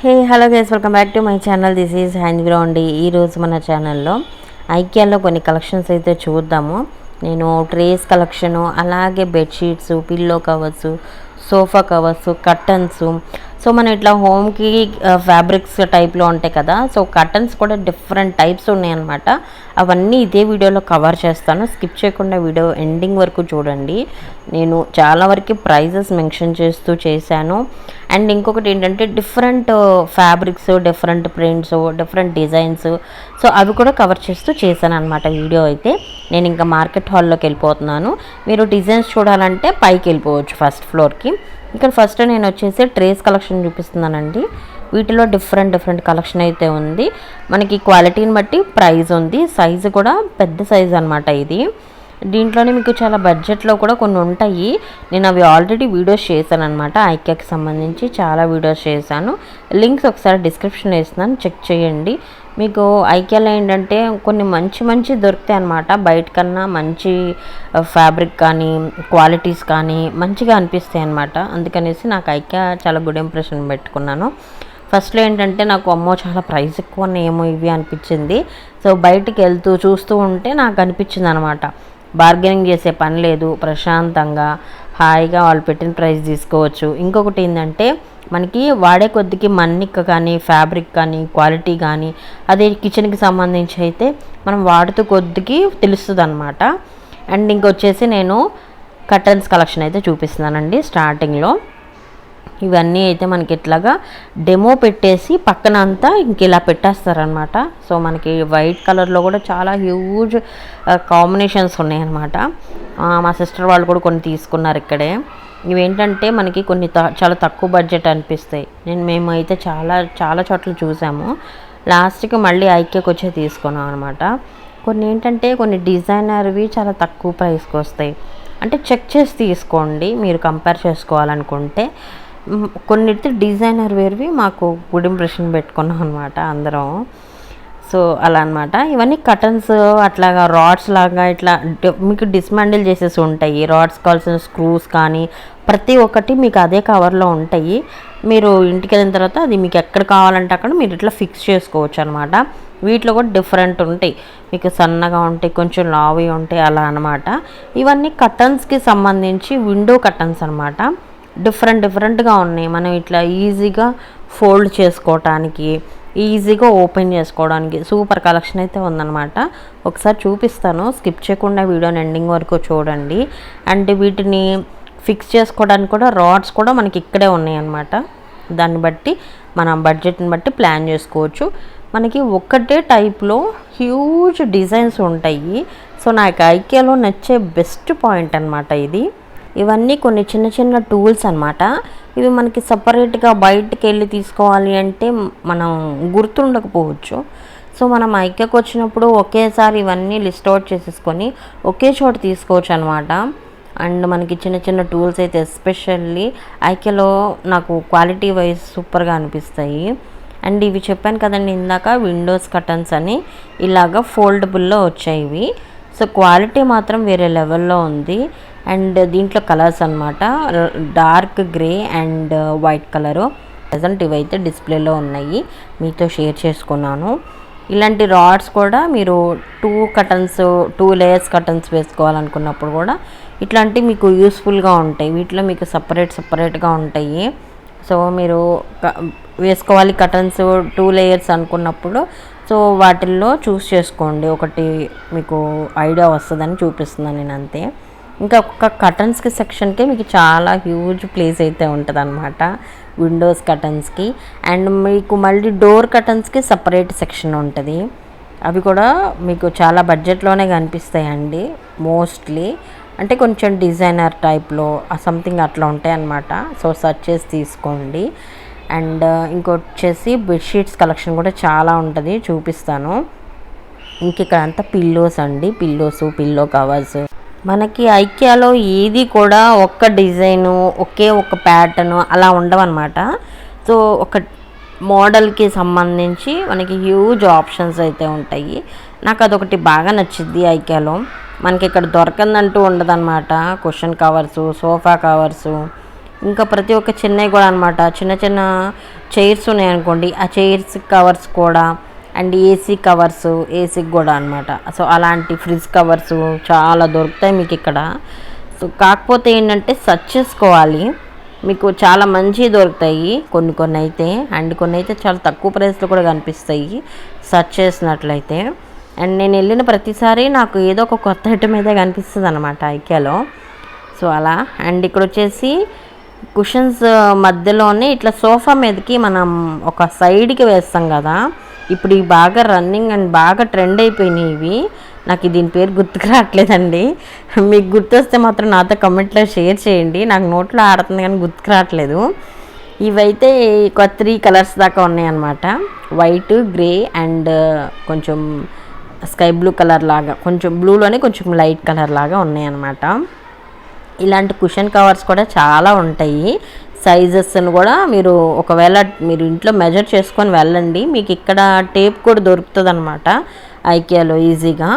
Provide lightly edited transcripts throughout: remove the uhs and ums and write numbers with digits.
Hey hello guys, welcome back to my channel. This is హ్యాండ్గ్రౌండ్. ఈరోజు మన ఛానల్లో ఐకియాలో కొన్ని కలెక్షన్స్ అయితే చూద్దాము. నేను ట్రేస్ కలెక్షను, అలాగే bedsheets, pillow covers, sofa covers, curtains. So మనం ఇట్లా హోమ్కి ఫ్యాబ్రిక్స్ టైప్లో ఉంటాయి కదా, సో కర్టన్స్ కూడా డిఫరెంట్ టైప్స్ ఉన్నాయన్నమాట. అవన్నీ ఇదే వీడియోలో కవర్ చేస్తాను. స్కిప్ చేయకుండా వీడియో ఎండింగ్ వరకు చూడండి. నేను చాలా వరకు ప్రైజెస్ మెన్షన్ చేస్తూ చేశాను. అండ్ ఇంకొకటి ఏంటంటే different fabrics, different prints, different designs, so అవి కూడా కవర్ చేస్తూ చేశాను అనమాట వీడియో అయితే. నేను ఇంకా మార్కెట్ హాల్లోకి వెళ్ళిపోతున్నాను. మీరు డిజైన్స్ చూడాలంటే పైకి వెళ్ళిపోవచ్చు ఫస్ట్ ఫ్లోర్కి. ఇక్కడ ఫస్ట్ నేను వచ్చేసి ట్రేస్ కలెక్షన్ చూపిస్తున్నానండి. వీటిలో డిఫరెంట్ కలెక్షన్ అయితే ఉంది. మనకి క్వాలిటీని బట్టి ప్రైస్ ఉంది. సైజు కూడా పెద్ద సైజు అనమాట ఇది. దీంట్లోనే మీకు చాలా బడ్జెట్లో కూడా కొన్ని ఉంటాయి. నేను అవి ఆల్రెడీ వీడియోస్ చేశాను అనమాట. ఐకియాకి సంబంధించి చాలా వీడియోస్ చేశాను. లింక్స్ ఒకసారి డిస్క్రిప్షన్లో వేస్తున్నాను, చెక్ చేయండి. మీకు ఐకియాలో ఏంటంటే కొన్ని మంచి దొరుకుతాయి అనమాట. బయట కన్నా మంచి ఫ్యాబ్రిక్ కానీ క్వాలిటీస్ కానీ మంచిగా అనిపిస్తాయి అనమాట. అందుకనేసి నాకు ఐకియా చాలా గుడ్ ఇంప్రెషన్ పెట్టుకున్నాను. ఫస్ట్లో ఏంటంటే నాకు అమ్మో చాలా ప్రైస్ ఎక్కువ ఉన్నాయేమో ఇవి అనిపించింది. సో బయటికి వెళ్తూ చూస్తూ ఉంటే నాకు అనిపించింది అనమాట, బార్గెనింగ్ చేసే పని లేదు, ప్రశాంతంగా హాయిగా వాళ్ళు పెట్టిన ప్రైస్ తీసుకోవచ్చు. ఇంకొకటి ఏంటంటే మనకి వాడే కొద్దికి మన్నిక కానీ ఫ్యాబ్రిక్ కానీ క్వాలిటీ కానీ అదే కిచెన్కి సంబంధించి అయితే మనం వాడుతూ కొద్దికి తెలుస్తుంది అనమాట. అండ్ ఇంకొచ్చేసి నేను కర్టన్స్ కలెక్షన్ అయితే చూపిస్తున్నానండి. స్టార్టింగ్లో ఇవన్నీ అయితే మనకి ఇట్లాగా డెమో పెట్టేసి పక్కన అంతా ఇంక ఇలా పెట్టేస్తారనమాట. సో మనకి వైట్ కలర్లో కూడా చాలా హ్యూజ్ కాంబినేషన్స్ ఉన్నాయన్నమాట. మా సిస్టర్ వాళ్ళు కూడా కొన్ని తీసుకున్నారు ఇక్కడే. ఇవేంటంటే మనకి కొన్ని చాలా తక్కువ బడ్జెట్ అనిపిస్తాయి. మేము అయితే చాలా చోట్ల చూసాము. లాస్ట్కి మళ్ళీ ఐకియాకి వచ్చే తీసుకున్నాం అనమాట. కొన్ని ఏంటంటే కొన్ని డిజైనర్వి చాలా తక్కువ ప్రైస్కి వస్తాయి. అంటే చెక్ చేసి తీసుకోండి మీరు కంపేర్ చేసుకోవాలనుకుంటే. కొన్నిటి డిజైనర్ వేర్వి మాకు గుడ్ ఇంప్రెషన్ పెట్టుకున్నాం అనమాట అందరం. సో అలా అనమాట. ఇవన్నీ కటన్స్ అట్లాగా రాడ్స్ లాగా ఇట్లా మీకు డిస్మాండిల్ చేసేసి ఉంటాయి. రాడ్స్ కావాల్సిన స్క్రూస్ కానీ ప్రతి ఒక్కటి మీకు అదే కవర్లో ఉంటాయి. మీరు ఇంటికి వెళ్ళిన తర్వాత అది మీకు ఎక్కడ కావాలంటే అక్కడ మీరు ఇట్లా ఫిక్స్ చేసుకోవచ్చు అనమాట. వీటిలో కూడా డిఫరెంట్ ఉంటాయి. మీకు సన్నగా ఉంటాయి, కొంచెం లావి ఉంటాయి, అలా అనమాట. ఇవన్నీ కటన్స్కి సంబంధించి విండో కటన్స్ అనమాట. డిఫరెంట్గా ఉన్నాయి. మనం ఇట్లా ఈజీగా ఫోల్డ్ చేసుకోవటానికి, ఈజీగా ఓపెన్ చేసుకోవడానికి సూపర్ కలెక్షన్ అయితే ఉందన్నమాట. ఒకసారి చూపిస్తాను, స్కిప్ చేయకుండా వీడియోని ఎండింగ్ వరకు చూడండి. అండ్ వీటిని ఫిక్స్ చేసుకోవడానికి కూడా రాడ్స్ కూడా మనకి ఇక్కడే ఉన్నాయి అన్నమాట. దాన్ని బట్టి మన బడ్జెట్ని బట్టి ప్లాన్ చేసుకోవచ్చు. మనకి ఒక్కటే టైప్లో హ్యూజ్ డిజైన్స్ ఉంటాయి. సో నాకు ఐకియాలో నచ్చే బెస్ట్ పాయింట్ అనమాట ఇది. ఇవన్నీ కొన్ని చిన్న టూల్స్ అనమాట. ఇవి మనకి సపరేట్గా బయటికి వెళ్ళి తీసుకోవాలి అంటే మనం గుర్తుండకపోవచ్చు. సో మనం ఐకియాకి వచ్చినప్పుడు ఒకేసారి ఇవన్నీ లిస్ట్ అవుట్ చేసేసుకొని ఒకే చోట తీసుకోవచ్చు అనమాట. అండ్ మనకి చిన్న టూల్స్ అయితే ఎస్పెషల్లీ ఐకియాలో నాకు క్వాలిటీ వైజ్ సూపర్గా అనిపిస్తాయి. అండ్ ఇవి చెప్పాను కదండి ఇందాక, విండోస్ కర్టన్స్ అని ఇలాగా ఫోల్డబుల్లో వచ్చాయి ఇవి. సో క్వాలిటీ మాత్రం వేరే లెవెల్లో ఉంది. అండ్ దీంట్లో కలర్స్ అనమాట, dark grey and white colour. Present ఇవైతే డిస్ప్లేలో ఉన్నాయి, మీతో షేర్ చేసుకున్నాను. ఇలాంటి రాడ్స్ కూడా మీరు 2 లేయర్స్ కటన్స్ వేసుకోవాలనుకున్నప్పుడు కూడా ఇట్లాంటివి మీకు యూస్ఫుల్గా ఉంటాయి. వీటిలో మీకు సపరేట్గా ఉంటాయి. సో మీరు వేసుకోవాలి కటన్స్ 2 లేయర్స్ అనుకున్నప్పుడు సో వాటిల్లో చూస్ చేసుకోండి. ఒకటి మీకు ఐడియా వస్తుందని చూపిస్తున్నాను నేను అంతే. ఇంకా ఒక్క కటన్స్కి సెక్షన్కే మీకు చాలా హ్యూజ్ ప్లేస్ అయితే ఉంటుంది అనమాట, విండోస్ కటన్స్కి. అండ్ మీకు మళ్ళీ డోర్ కటన్స్కి సపరేట్ సెక్షన్ ఉంటుంది. అవి కూడా మీకు చాలా బడ్జెట్లోనే కనిపిస్తాయండి మోస్ట్లీ. అంటే కొంచెం డిజైనర్ టైప్లో సంథింగ్ అట్లా ఉంటాయి అన్నమాట. సో సెర్చ్ చేసి తీసుకోండి. అండ్ ఇంకొచ్చేసి బెడ్షీట్స్ కలెక్షన్ కూడా చాలా ఉంటుంది, చూపిస్తాను. ఇంక ఇక్కడ అంతా పిల్లోస్ అండి, పిల్లో కవర్స్. మనకి ఐకియాలో ఏది కూడా ఒక్క డిజైను ఒక ప్యాటర్ను అలా ఉండవన్నమాట. సో ఒక మోడల్కి సంబంధించి మనకి హ్యూజ్ ఆప్షన్స్ అయితే ఉంటాయి. నాకు అదొకటి బాగా నచ్చింది ఐకియాలో. మనకి ఇక్కడ దొరకందంటూ ఉండదన్నమాట. కుషన్ కవర్సు, సోఫా కవర్సు, ఇంకా ప్రతి ఒక్క చిన్నవి కూడా అనమాట. చిన్న చిన్న చైర్స్ ఉన్నాయనుకోండి, ఆ చైర్స్ కవర్స్ కూడా, అండ్ ఏసీ కవర్స్, ఏసీకి కూడా అనమాట. సో అలాంటి ఫ్రిడ్జ్ కవర్స్ చాలా దొరుకుతాయి మీకు ఇక్కడ. సో కాకపోతే ఏంటంటే సెర్చ్ చేసుకోవాలి, మీకు చాలా మంచి దొరుకుతాయి కొన్ని కొన్ని అయితే, అండ్ కొన్ని అయితే చాలా తక్కువ ప్రైస్లో కూడా కనిపిస్తాయి సెర్చ్ చేసినట్లయితే. అండ్ నేను వెళ్ళిన ప్రతిసారి నాకు ఏదో ఒక కొత్త ఐటమ్ అయితే కనిపిస్తుంది అనమాట ఐకియాలో. సో అలా. అండ్ ఇక్కడ వచ్చేసి కుషన్స్ మధ్యలోనే ఇట్లా సోఫా మీదకి మనం ఒక సైడ్కి వేస్తాం కదా, ఇప్పుడు ఇవి బాగా రన్నింగ్ అండ్ బాగా ట్రెండ్ అయిపోయినాయి ఇవి. నాకు దీని పేరు గుర్తుకు రావట్లేదండి, మీకు గుర్తొస్తే మాత్రం నాతో కమెంట్లో షేర్ చేయండి. నాకు నోట్లో ఆడుతుంది కానీ గుర్తుకు రావట్లేదు. ఇవైతే ఒక 3 కలర్స్ దాకా ఉన్నాయన్నమాట. వైట్, గ్రే అండ్ కొంచెం స్కై బ్లూ కలర్ లాగా, కొంచెం బ్లూలోనే కొంచెం లైట్ కలర్ లాగా ఉన్నాయన్నమాట. ఇలాంటి కుషన్ కవర్స్ కూడా చాలా ఉంటాయి. సైజెస్ని కూడా మీరు ఒకవేళ మీరు ఇంట్లో మెజర్ చేసుకొని వెళ్ళండి, మీకు ఇక్కడ టేప్ కూడా దొరుకుతుంది అనమాట ఐకియాలో ఈజీగా.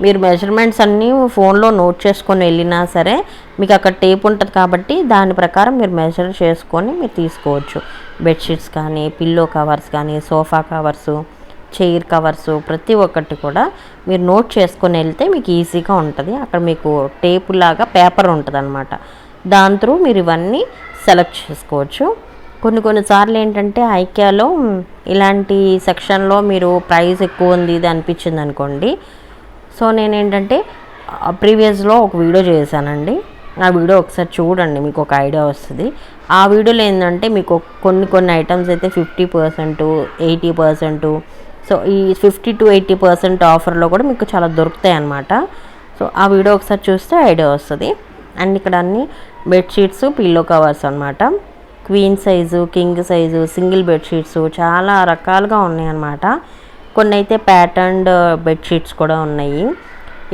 మీరు మెజర్మెంట్స్ అన్నీ ఫోన్లో నోట్ చేసుకొని వెళ్ళినా సరే మీకు అక్కడ టేప్ ఉంటుంది కాబట్టి దాని ప్రకారం మీరు మెజర్ చేసుకొని మీరు తీసుకోవచ్చు. బెడ్షీట్స్ కానీ, పిల్లో కవర్స్ కానీ, సోఫా కవర్సు, చైర్ కవర్స్ ప్రతి ఒక్కటి కూడా మీరు నోట్ చేసుకొని వెళ్తే మీకు ఈజీగా ఉంటుంది. అక్కడ మీకు టేపు లాగా పేపర్ ఉంటుంది అనమాట, దాని త్రూ మీరు ఇవన్నీ సెలెక్ట్ చేసుకోవచ్చు. కొన్నిసార్లు ఏంటంటే ఐకియాలో ఇలాంటి సెక్షన్లో మీరు ప్రైస్ ఎక్కువ ఉంది ఇది అనిపించింది అనుకోండి. సో నేనేంటంటే ప్రీవియస్లో ఒక వీడియో చేశానండి, ఆ వీడియో ఒకసారి చూడండి, మీకు ఒక ఐడియా వస్తుంది. ఆ వీడియోలో ఏంటంటే మీకు కొన్ని ఐటమ్స్ అయితే 50%, 80%, సో ఈ 50 to 80% ఆఫర్లో కూడా మీకు చాలా దొరుకుతాయి అన్నమాట. సో ఆ వీడియో ఒకసారి చూస్తే ఐడియా వస్తుంది. అండ్ ఇక్కడ అన్ని బెడ్షీట్స్, పిల్లో కవర్స్ అనమాట. Queen size, king size, single bedsheets చాలా రకాలుగా ఉన్నాయి అన్నమాట. కొన్ని అయితే ప్యాటర్న్డ్ బెడ్షీట్స్ కూడా ఉన్నాయి.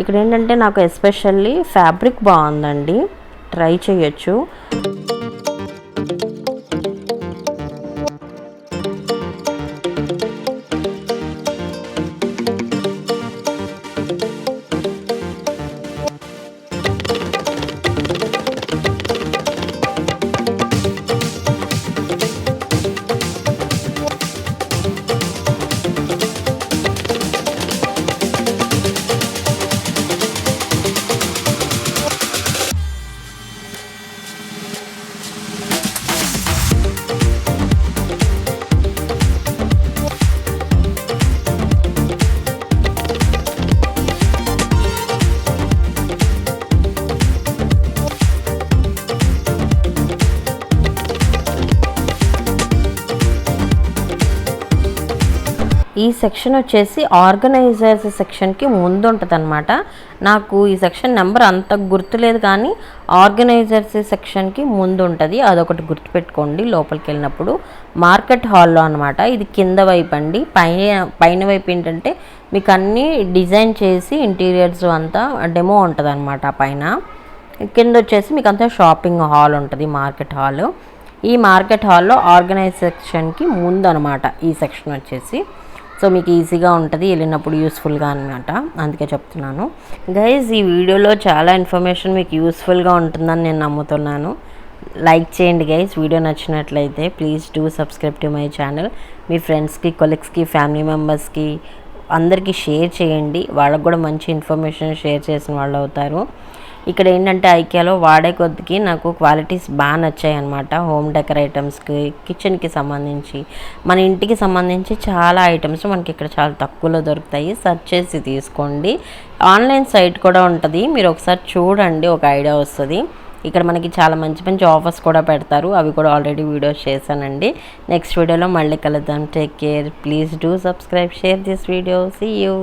ఇక్కడ ఏంటంటే నాకు ఎస్పెషల్లీ ఫ్యాబ్రిక్ బాగుందండి, ట్రై చేయొచ్చు. ఈ సెక్షన్ వచ్చేసి ఆర్గనైజర్స్ సెక్షన్కి ముందు ఉంటుంది అనమాట. నాకు ఈ సెక్షన్ నెంబర్ అంత గుర్తులేదు కానీ ఆర్గనైజర్స్ సెక్షన్కి ముందు ఉంటుంది, అదొకటి గుర్తుపెట్టుకోండి లోపలికి వెళ్ళినప్పుడు. మార్కెట్ హాల్లో అనమాట. ఇది కింద వైపు అండి. పైన వైపు ఏంటంటే మీకు అన్నీ డిజైన్ చేసి ఇంటీరియర్స్ అంతా డెమో ఉంటుంది అనమాట పైన. కింద వచ్చేసి మీకు అంతా షాపింగ్ హాల్ ఉంటుంది, మార్కెట్ హాల్. ఈ మార్కెట్ హాల్లో ఆర్గనైజ్ సెక్షన్కి ముందు అనమాట ఈ సెక్షన్ వచ్చేసి. సో మీకు ఈజీగా ఉంటుంది వెళ్ళినప్పుడు, యూస్ఫుల్గా అనమాట, అందుకే చెప్తున్నాను గైజ్. ఈ వీడియోలో చాలా ఇన్ఫర్మేషన్ మీకు యూస్ఫుల్గా ఉంటుందని నేను నమ్ముతున్నాను. లైక్ చేయండి గైజ్, వీడియో నచ్చినట్లయితే please do subscribe to my channel. మీ ఫ్రెండ్స్కి, కొలీగ్స్కి, ఫ్యామిలీ మెంబర్స్కి అందరికీ షేర్ చేయండి, వాళ్ళకు కూడా మంచి ఇన్ఫర్మేషన్ షేర్ చేసిన వాళ్ళు అవుతారు. ఇక్కడ ఏంటంటే ఐకియాలో వాడే కొద్దికి నాకు క్వాలిటీస్ బాగా నచ్చాయి అనమాట. హోమ్ డెకర్ ఐటమ్స్కి, కిచెన్కి సంబంధించి, మన ఇంటికి సంబంధించి చాలా ఐటమ్స్ మనకి ఇక్కడ చాలా తక్కువలో దొరుకుతాయి. సెర్చ్ చేసి తీసుకోండి. ఆన్లైన్ సైట్ కూడా ఉంటుంది, మీరు ఒకసారి చూడండి, ఒక ఐడియా వస్తుంది. ఇక్కడ మనకి చాలా మంచి మంచి ఆఫర్స్ కూడా పెడతారు, అవి కూడా ఆల్రెడీ వీడియోస్ చేశానండి. నెక్స్ట్ వీడియోలో మళ్ళీ కలుద్దాం. Take care, please do subscribe, share this video. See you.